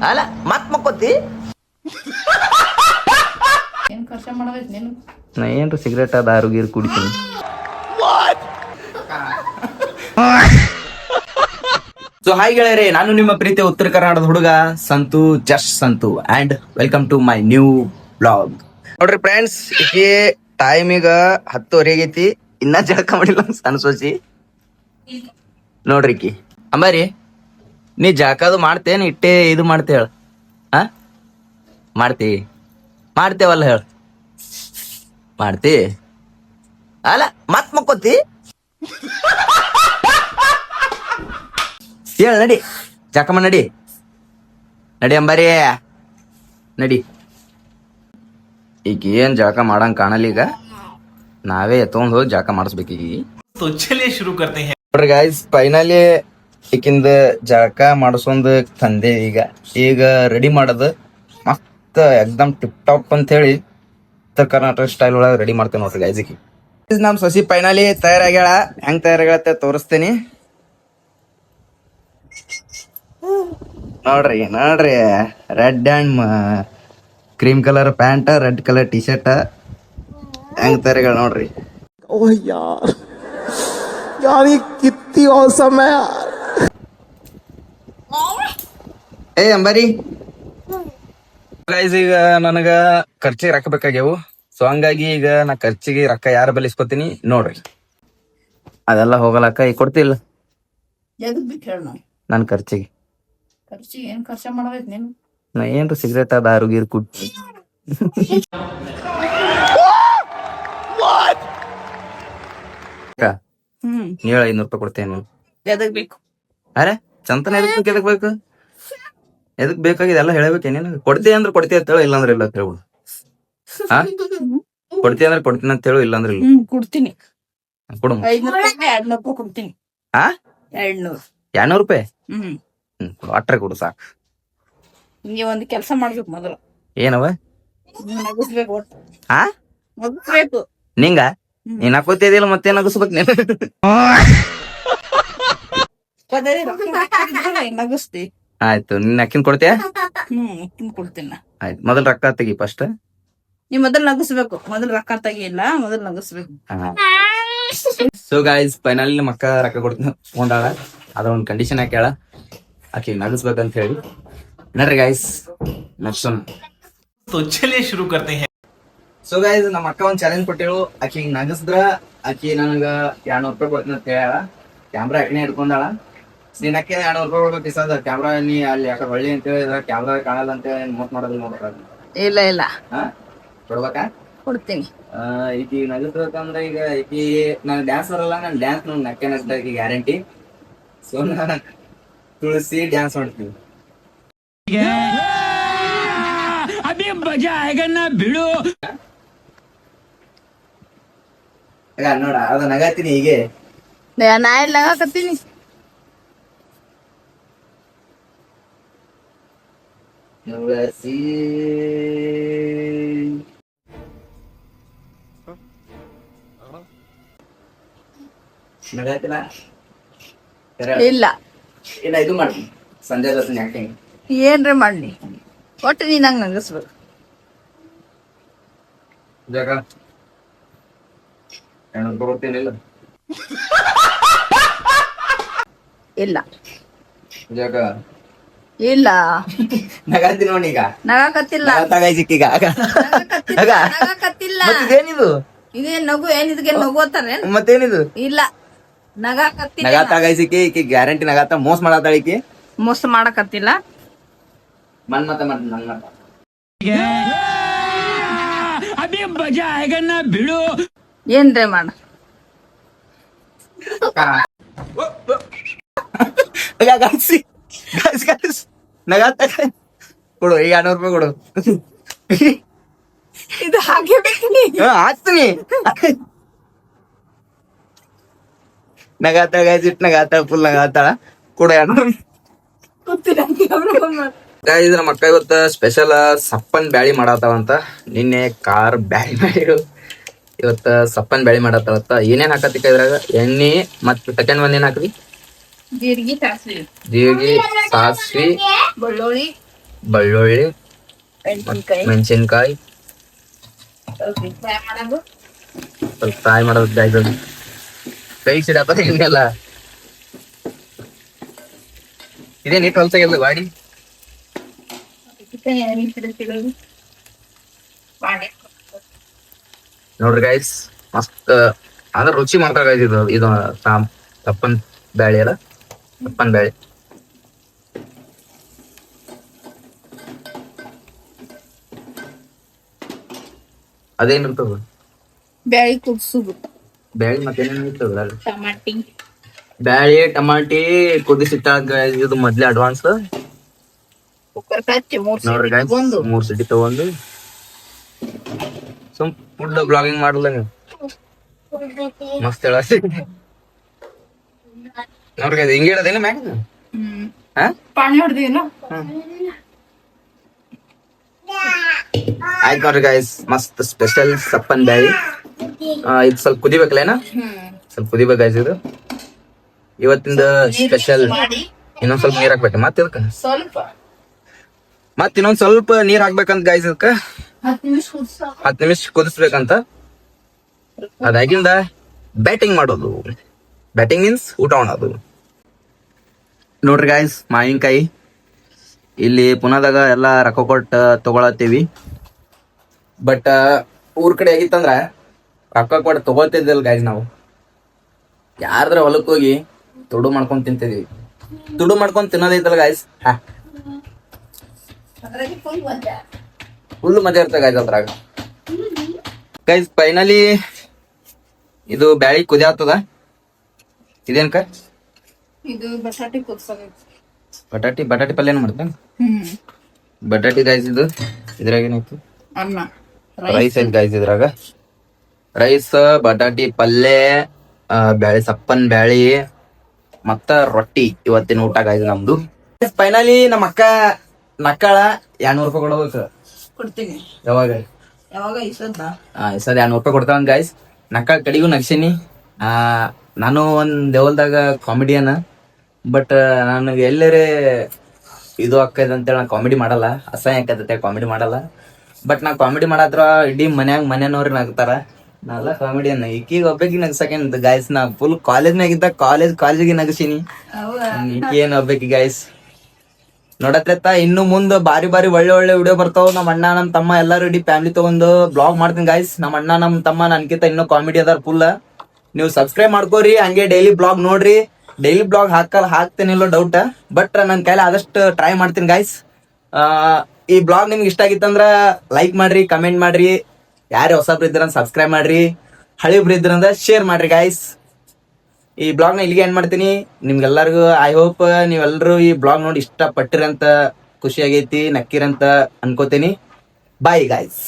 ಅಲ್ಲ ಮತ್ ಮಕ್ಕೋತಿ ಏನ್ ಖರ್ಚ ಮಾಡಬೇಕು ನೀನು? ನಾ ಏನ್ರ ಸಿಗರೇಟ್ ದಾರು ಗೀರು ಕುಡಿತೀನಿ. ಸೊ ಹಾಯ್ ಗೆಳೆಯರೇ, ನಾನು ನಿಮ್ಮ ಪ್ರೀತಿಯ ಉತ್ತರ ಕರ್ನಾಟಕದ ಹುಡುಗ Santu, just Santu, and welcome to my new blog. ನೋಡ್ರಿ ಫ್ರೆಂಡ್ಸ್, ಈಕಿ ಟೈಮ್ ಈಗ 10:30 ಆಗೈತಿ, ಇನ್ನ ಜಳಕ ಮಾಡಿಲ್ಲ ಅನ್ಸೋಸಿ. ನೋಡ್ರಿ ಈಕಿ ಅಂಬಾರಿ, ನೀ ಜಳಕದು ಮಾಡ್ತೇನೆ ಇಟ್ಟೆ ಇದು ಮಾಡ್ತೇ ಹೇಳ? ಮಾಡ್ತೇವಲ್ಲ ಹೇಳ? ಮಾಡ್ತಿ ಅಲ್ಲ ಮತ್ ಮಕ್ಕೋತಿ ಹೇಳ. ನಡಿ ಜಾಕಮ್ಮ, ನಡಿ ಅಂಬಾರಿ, ನಡಿ. ಈಗ ಏನ್ ಜಳಕ ಮಾಡಂಗ್ ಕಾಣಲ್ಲ, ಈಗ ನಾವೇ ಎತ್ಕೊಂಡ್ ಹೋಗಿ ಜಳಕ ಮಾಡಿಸ್ಬೇಕೀಗ. ನೋಡ್ರಿ ಗಾಯ್ಸ್, ಫೈನಲಿ ಈಕಿಂದ ಜಳಕ ಮಾಡಿಸೊಂದ್ ತಂದೆ. ಈಗ ರೆಡಿ ಮಾಡೋದು ಮಸ್ತ್ ಎಕ್ದಮ್ ಟಿಪ್ ಟಾಪ್ ಅಂತ ಹೇಳಿ ಉತ್ತರ ಕರ್ನಾಟಕ ಸ್ಟೈಲ್ ಒಳಗೆ ರೆಡಿ ಮಾಡ್ತೇವೆ ನೋಡ್ರಿ ಗಾಯ್ಸ್. ಈಕಿ ನಮ್ ಸಸಿ ಫೈನಲಿ ತಯಾರಾಗ್ಯಾಳ. ಹೆಂಗ್ ತಯಾರಾಗ್ಯಾಳ ತೋರಿಸ್ತೀನಿ ನೋಡ್ರಿ. Red and cream colour pant, red colour T shirt, ಹೆಂಗ್ ತಯಾರಾಗ್ಯಾಳ ನೋಡ್ರಿ. ओह यार ये कितनी औसम है यार. ಏ ಅಂಬಾರಿ ಗೈಸ್, ಈಗ ನನಗ ಖರ್ಚಿಗೆ ರೊಕ್ಕ ಬೇಕಾಗ್ಯಾವು. ಸೊ ಹಂಗಾಗಿ ಈಗ ನಾ ಖರ್ಚಿಗೆ ರೊಕ್ಕ ಯಾರ ಬಲ್ಲಿ ಇಸ್ಕೊತೀನಿ ನೋಡ್ರಿ. ಅದೆಲ್ಲ ಹೋಗಲಕ್ಕ ಈಗ ಕೊಡ್ತಿಲ್ಲ ಎದಕ್ ಬೇಕು ಹೇಳ? ನನ್ ಖರ್ಚಿಗೆ ಏನ್ ಖರ್ಚ ಮಾಡಬೇಕು ನೀನು? ನಾ ಏನ್ರ ಸಿಗರೇಟ್ ದಾರು ಗೀರು ಕುಡ್ತೀನಿ. ನೀವ 500 ರೂಪಾಯಿ ಕೊಡ್ತೇನೆ. ಎದಕ್ ಬೇಕು? ಅರೆ ಚಂತನ ಎದಕ್ ಬೇಕು? ಎದಕ್ ಬೇಕಾಗಿದೆ ಎಲ್ಲ ಹೇಳಬೇಕೇನೇನು? ಕೊಡ್ತೀಯ ಅಂದ್ರೆ ಕೊಡ್ತೀಯ ಅಂತ ಹೇಳು, ಇಲ್ಲಾಂದ್ರೆ ಇಲ್ಲ ಅಂತ ಹೇಳ್ಬಿಡು. ಕೊಡ್ತೀಯ ಅಂದ್ರೆ ಕೊಡ್ತೀನಿ ಅಂತ ಹೇಳು, ಇಲ್ಲಾಂದ್ರೆ ಇಲ್ಲ. ಕೊಡ್ತೀನಿ. ಕೊಡು. 500 ರೂಪಾಯಿ 200 ರೂಪಾಯಿ ಕೊಡ್ತೀನಿ. 200 ರೂಪಾಯಿ? ಅಟ್ರೆ ಕೊಡು ಸಾಕು. ಹಿಂಗೆ ಒಂದು ಕೆಲಸ ಮಾಡ್ಬೇಕು ಮೊದಲು. ಏನವ? ನಗಿಸ್ಬೇಕು. ಒಟ್ಟು ನಗಿಸ್ಬೇಕು. ನಿಂಗ ನೀನ್ ಹಾಕೋತಿದಿಲ್ಲ ಮತ್ತೆ ನಗಿಸ್ಬೇಕು ನೀನು. ನಗಿಸ್ತಿ. ಆಯ್ತು, ನಿನ್ ಅಕ್ಕಿನ ಕೊಡ್ತೀಯ? ಅಕ್ಕಿನ ಕೊಡ್ತೀನಿ. ಆಯ್ತು, ಮೊದಲ್ ರೊಕ್ಕ ತೆಗಿ ಫಸ್ಟ್. ನೀ ಮೊದಲು ನಗಿಸ್ಬೇಕು. ಮೊದಲು ರೊಕ್ಕ ತೆಗಿಲ್ಲ, ಮೊದಲು ನಗಿಸ್ಬೇಕು. ಸೊ ಗಾಯ್ಸ್, ಫೈನಲಿ ನಮ್ಮ ಅಕ್ಕ ರೊಕ್ಕ ಕೊಡ್ತೀನಿ ತಗೊಂಡಾಳ. ಅದ್ರ ಒಂದು ಕಂಡೀಷನ್ ಹಾಕ್ಯಾಳ, ಆಕಿ ನಗಿಸ್ಬೇಕಂತ ಹೇಳಿ. ನೋಡ್ರಿ ಗಾಯ್ಸ್, ನಗ್ಸೋಣ. ಶುರು ಕರ್ತೆ ಹೈ. ಸೊ ಗಾಯ್ಸ್, ನಮ್ಮ ಅಕ್ಕ ಒಂದ್ ಚಾಲೆಂಜ್ ಕೊಟ್ಟಿಳು. ಆಕಿ ಹಿಂಗ್ ನಗಸಿದ್ರ ಆಕಿ ನನಗ 200 ರೂಪಾಯಿ ಕೊಡ್ತೀನಿ ಅಂತ ಹೇಳ. ಕ್ಯಾಮ್ರಾ ಆಕಿನೇ ಹಿಡ್ಕೊಂಡಾಳ. ನೀನ್ ಅಕ್ಕಿ 200 ರೂಪಾಯಿ ಕೊಡ್ಬೇಕು ಇಸದ ಕ್ಯಾಮ್ರಾ. ನೀ ಅಲ್ಲಿ ಯಾಕೆ ಹೊಳ್ಳಿ ಅಂತ ಹೇಳಿದ್ರ ಕ್ಯಾಮ್ರಾ ಕಾಣಲ್ಲ ಅಂತ ಹೇಳಿ ಮೋಟ್ ಮಾಡೋದಿಲ್ಲ ನೋಡ್ರ. ಇಲ್ಲ ಕೊಡ್ಬೇಕಾ? ಕೊಡ್ತೀನಿ. ಈಕಿ ನಗಿಸ್ಬೇಕಂದ್ರ ಈಗ ಈಕಿ ನನ್ ಡ್ಯಾನ್ಸ್ ಬರಲ್ಲ, ನನ್ ಡ್ಯಾನ್ಸ್ ನೋಡ್ ನಕ್ಕೆ ನಗ್ದ ಈಕಿ ಗ್ಯಾರಂಟಿ. ಸೊ ನಾನು ತುಳಸಿ ಡ್ಯಾನ್ಸ್ ಮಾಡ್ತೀವಿ. ನೋಡ ಅದ ನಗಾತೀನಿ ಹೀಗೆ. ನಾ ಎಲ್ಲ ನಗಾಕತ್ತೀನಿ. ತುಳಸಿ ನಗಾತಿಲ್ಲ? ಇಲ್ಲ ಇಲ್ಲ, ಇದು ಮಾಡ್ತೀನಿ ಸಂಜೆ ದರ್ಶನ ಆಕ್ಟಿಂಗ್. ಏನ್ರಿ ಮಾಡ್ಲಿ, ಒಟ್ಟು ನೀನ್ ಹಂಗ ನಗಿಸ್ಬೇಕು. ಜಾಗ 200 ರೂಪಾಯಿ ಕೊಡ್ತೀನಿಲ್ಲ? ಇಲ್ಲ ಜಾಗ ಇಲ್ಲ. ನಗಾತೀನಿ ನೋಡಿ. ಈಗ ನಗಾಕತ್ತಿಲ್ಲ. ತಗಾಯ್ಸಿಕ್ಕೀಗ ನಗಾಕತ್ತಿಲ್ಲ. ಮತ್ತೇನಿದು? ಇದೇನ್ ನಗು? ಏನಿದ್ಗೆ ನಗೋತಾನೆ? ಮತ್ತೇನಿದು? ಇಲ್ಲ, ನಗಾಕತ್ತಿಲ್ಲ. ನಗಾ ತಗಾಯ್ಸಿಕ್ಕಿ ಈಕಿ ಗ್ಯಾರಂಟಿ ನಗಾತ ಮೋಸ ಮಾಡತ್ತಾಳ ಈಕಿ. ಮೋಸ ಮಾಡಕತ್ತಿಲ್ಲ. ಮನ್ಮತ ಮಾಡ್ತೀನಿ ನನ್ನ ಬಿಡು. ಏನ್ರಿ ಮಾಡ? ನಗಾತ ಕೊಡು. ಈಗ 200 ರೂಪಾಯಿ ಕೊಡು. ಇದು ಹಾಗೆ ಹಾಕ್ತೀನಿ. ನಗಾತಾಳ ಗಾಯ್ಸಿಟ್, ನಗಾತಾಳ ಫುಲ್ ನಗಾತಾಳ. ಕೊಡು 200. ಇದ್ರ ಮಕ್ಕ ಇವತ್ತ ಸ್ಪೆಷಲ್ ಸಪ್ಪನ್ ಬ್ಯಾಳಿ ಮಾಡತ್ತಾವಂತ. ನಿನ್ನೆ ಕಾರ್ ಬ್ಯಾಳಿ ಮಾಡಿರು, ಇವತ್ತ ಸಪ್ಪನ್ ಬ್ಯಾಳಿ ಮಾಡತ್ತಾವತ್ತ. ಏನೇನ್ ಹಾಕತ್ತಿಕ ಇದ್ರಾಗ? ಎಣ್ಣೆ ಮತ್ ಸೆಕೆಂಡ್ ಒಂದ್ ಏನ್ ಹಾಕ್ರಿ? ಜೀರಿಗೆ, ಸಾಸ್ವಿ, ಬೆಳ್ಳುಳ್ಳಿ, ಬೆಳ್ಳುಳ್ಳಿ, ಮೆಣಸಿನ್ಕಾಯಿ ಮೆಣಸಿನ್ಕಾಯಿ ಫ್ರೈ ಮಾಡೋದು. ಸ್ವಲ್ಪ ಫ್ರೈ ಮಾಡೋದು guys ಅದು. ಕೈ ಸಿಡಪ್ಪ ಹಿಂಗೆಲ್ಲ ಇದೇ ನೀಟ್ ಹೊಲ್ಸಾಗಿಲ್ಲ ಗಾಡಿ. ಮಾಡಿ ನೋಡ್ರಿ ಗೈಸ್ ಮಸ್ತ್ ಅಂದ್ರೆ ರುಚಿ ಮಾಡ್ತಾರೆ ಗೈಸ್. ಇದು ತಪ್ಪನ್ ಬ್ಯಾಳಿ ಅಲ್ಲ, ತಪ್ಪನ್ ಬ್ಯಾಳಿ. ಅದೇನಿರ್ತದ ಬ್ಯಾಳಿ ಕುದಿಸುದು, ಬ್ಯಾಳಿ ಮತ್ತೇನೇನು ಇರ್ತದ? ಟಮಾಟಿ ಬ್ಯಾಳಿ ಟಮಾಟಿ ಕುದಿಸಿಟ್ಟಾಗ ಇದು ಮೊದ್ಲೇ ಅಡ್ವಾನ್ಸ್. ಕುಕ್ಕರ್ ಹಚ್ಚಿ ನೋಡ್ರಿ ಗೈಸ್ 3 ಸಿಟಿ ತಗೊಂಡು ಸುಮ್ ಫುಡ್ ಬ್ಲಾಗಿಂಗ್ ಮಾಡಲ್ಲ ನೀವು, ಮಸ್ತ್ ಹೇಳ. ನೋಡ್ರಿ ಗೈಸ್ ಹಿಂಗೆ ಹೇಳೋದೇನು ಮ್ಯಾಗ ಹಾ ಪಾಣಿ ಹೊಡ್ದಿನ. ಆಯ್ತು ನೋಡ್ರಿ ಗೈಸ್ ಮಸ್ತ್ ಸ್ಪೆಷಲ್ ಸಪ್ಪನ್ ಬ್ಯಾಳಿ. ಇದು ಸ್ವಲ್ಪ ಕುದಿಬೇಕಲ್ಲೇನ? ಸ್ವಲ್ಪ ಕುದಿಬೇಕು ಗೈಸ್. ಇದು ಇವತ್ತಿಂದ ಸ್ಪೆಷಲ್. ಇನ್ನೊಂದ್ ಸ್ವಲ್ಪ ನೀರ್ ಹಾಕ್ಬೇಕು ಮತ್ತೆ ಇದಕ್ಕ, ಸ್ವಲ್ಪ ಮತ್ ಇನ್ನೊಂದ್ ಸ್ವಲ್ಪ ನೀರ್ ಹಾಕ್ಬೇಕಂತ ಗೈಸ್. ಇದಕ್ಕ 10 ನಿಮಿಷ ಕುದಿಸ್ಬೇಕಂತ. ಅದಾಗಿಂದ ಬ್ಯಾಟಿಂಗ್ ಮಾಡೋದು. ಬ್ಯಾಟಿಂಗ್ ಮೀನ್ಸ್ ಊಟ ಮಾಡೋದು. ನೋಡ್ರಿ ಗೈಸ್ ಮಾವಿನಕಾಯಿ ಇಲ್ಲಿ ಪುನಾದಾಗ ಎಲ್ಲ ರೊಕ್ಕ ಕೊಟ್ಟು ತಗೊಳತ್ತೀವಿ. ಬಟ್ ಊರ್ ಕಡೆ ಆಗಿತ್ತಂದ್ರ ರೊಕ್ಕ ಕೊಟ್ಟು ತಗೋತಿದ್ದಿಲ್ಲ ಗೈಸ್. ನಾವು ಯಾರ್ದ್ರ ಹೊಲಕ್ ಹೋಗಿ ತುಡು ಮಾಡ್ಕೊಂಡ್ ತಿಂತಿದೀವಿ. ತುಡು ಮಾಡ್ಕೊಂಡ್ ತಿನ್ನೋದೈತಲ್ಲ ಗೈಸ್, ಫುಲ್ ಮಜಾ ಇರ್ತದೆ ಗೈಸ್ ಅದ್ರಾಗ. ಗೈಸ್ ಫೈನಲಿ ಇದು ಬ್ಯಾಳಿ ಕುದಿ ಆಗ್ತದ. ಇದೇನ್ಕ ಇದು ಬಟಾಟೆ ಕುದಿಸೋದೈತಿ. ಬಟಾಟಿ ಪಲ್ಯ ಮಾಡ್ತೇನೆ. ಬಟಾಟಿ ಗೈಸ್ ಇದು ಇದ್ರಾಗ ಏನೈತಿ? ಅನ್ನ ರೈಸ್ ಐತಿ ಗೈಸ್ ಇದ್ರಾಗ. ರೈಸ್, ಬಟಾಟಿ ಪಲ್ಯ, ಬ್ಯಾಳಿ ಸಪ್ಪನ್ ಬ್ಯಾಳಿ ಮತ್ತ ರೊಟ್ಟಿ ಇವತ್ತಿನ ಊಟ ಗೈಸ್ ನಮ್ದು. ಫೈನಲಿ ನಮ್ಮ ಅಕ್ಕ ನಕ್ಕಳ 200 ರೂಪಾಯಿ ಕೊಡ್ಬೇಕು. ಕೊಡ್ತೀನಿ. ಯಾವಾಗ ಈ ಸದ್ದ ಈ ಸದ 200 ರೂಪಾಯಿ ಕೊಡ್ತಾವ ಗೈಸ್. ನಕ್ಕಳ ಕಡೆಗೂ ನಗ್ಸೀನಿ. ನಾನು ಒಂದ್ ಲೆವೆಲ್ದಾಗ ಕಾಮಿಡಿಯನ್. ಬಟ್ ನನಗೆ ಎಲ್ಲರೇ ಇದು ಆಕೈತೆ ಅಂತೇಳಿ ನಾ ಕಾಮಿಡಿ ಮಾಡಲ್ಲ. ಅಸಹ್ಯ ಆಕೈತೆ ಕಾಮಿಡಿ ಮಾಡಲ್ಲ. ಬಟ್ ನಾ ಕಾಮಿಡಿ ಮಾಡತ್ರ ಇಡೀ ಮನೆಯವ್ರಿಗೆ ನಗ್ತಾರ. ನಾವೆಲ್ಲ ಕಾಮಿಡಿಯನ್. ಈಕೀಗ ಒಬ್ಬಾಕಿ ನಗ್ಸಕೇನ್ ಗೈಸ್. ನಾ ಫುಲ್ ಕಾಲೇಜ್ನಾಗಿದ್ದ ಕಾಲೇಜಿಗೆ ನಗಸೀನಿ. ಈಕಿ ಏನ್ ಒಬ್ಬಾಕಿ ಗೈಸ್. ನೋಡತ್ತ ಇನ್ನು ಮುಂದೆ ಬಾರಿ ಒಳ್ಳೆ ವಿಡಿಯೋ ಬರ್ತಾವ. ನಮ್ಮ ಅಣ್ಣ ನಮ್ಮ ತಮ್ಮ ಎಲ್ಲಾರು ಇಡೀ ಫ್ಯಾಮಿಲಿ ತಗೊಂಡು ಬ್ಲಾಗ್ ಮಾಡ್ತೀನಿ ಗೈಸ್. ನಮ್ಮ ಅಣ್ಣ ನಮ್ಮ ತಮ್ಮ ನನ್ಕಿಂತ ಇನ್ನೂ ಕಾಮಿಡಿ ಅದಾರ ಫುಲ್. ನೀವು ಸಬ್ಸ್ಕ್ರೈಬ್ ಮಾಡ್ಕೋರಿ, ಹಂಗೆ ಡೈಲಿ ಬ್ಲಾಗ್ ನೋಡ್ರಿ. ಡೈಲಿ ಬ್ಲಾಗ್ ಹಾಕ್ತೇನಿಲ್ಲೋ ಡೌಟ್, ಬಟ್ ನನ್ನ ಕೈಲಿ ಆದಷ್ಟು ಟ್ರೈ ಮಾಡ್ತೀನಿ ಗೈಸ್. ಈ ಬ್ಲಾಗ್ ನಿಮ್ಗೆ ಇಷ್ಟ ಆಗಿತ್ತಂದ್ರ ಲೈಕ್ ಮಾಡ್ರಿ, ಕಮೆಂಟ್ ಮಾಡ್ರಿ. ಯಾರೇ ಹೊಸಬ್ರು ಇದ್ರಂತ ಸಬ್ಸ್ಕ್ರೈಬ್ ಮಾಡ್ರಿ, ಹಳಿಬ್ರು ಇದ್ರಂದ್ರ ಶೇರ್ ಮಾಡ್ರಿ ಗೈಸ್. ಈ ಬ್ಲಾಗ್ ನ ಇಲ್ಲಿಗೆ ಎಂಡ್ ಮಾಡ್ತೀನಿ. ನಿಮ್ಗೆಲ್ಲರಿಗೂ ಐ ಹೋಪ್ ನೀವೆಲ್ಲರೂ ಈ ಬ್ಲಾಗ್ ನೋಡಿ ಇಷ್ಟ ಪಟ್ಟಿರಂತ, ಖುಷಿ ಆಗೈತಿ, ನಕ್ಕಿರಂತ ಅನ್ಕೋತೀನಿ. Bye guys.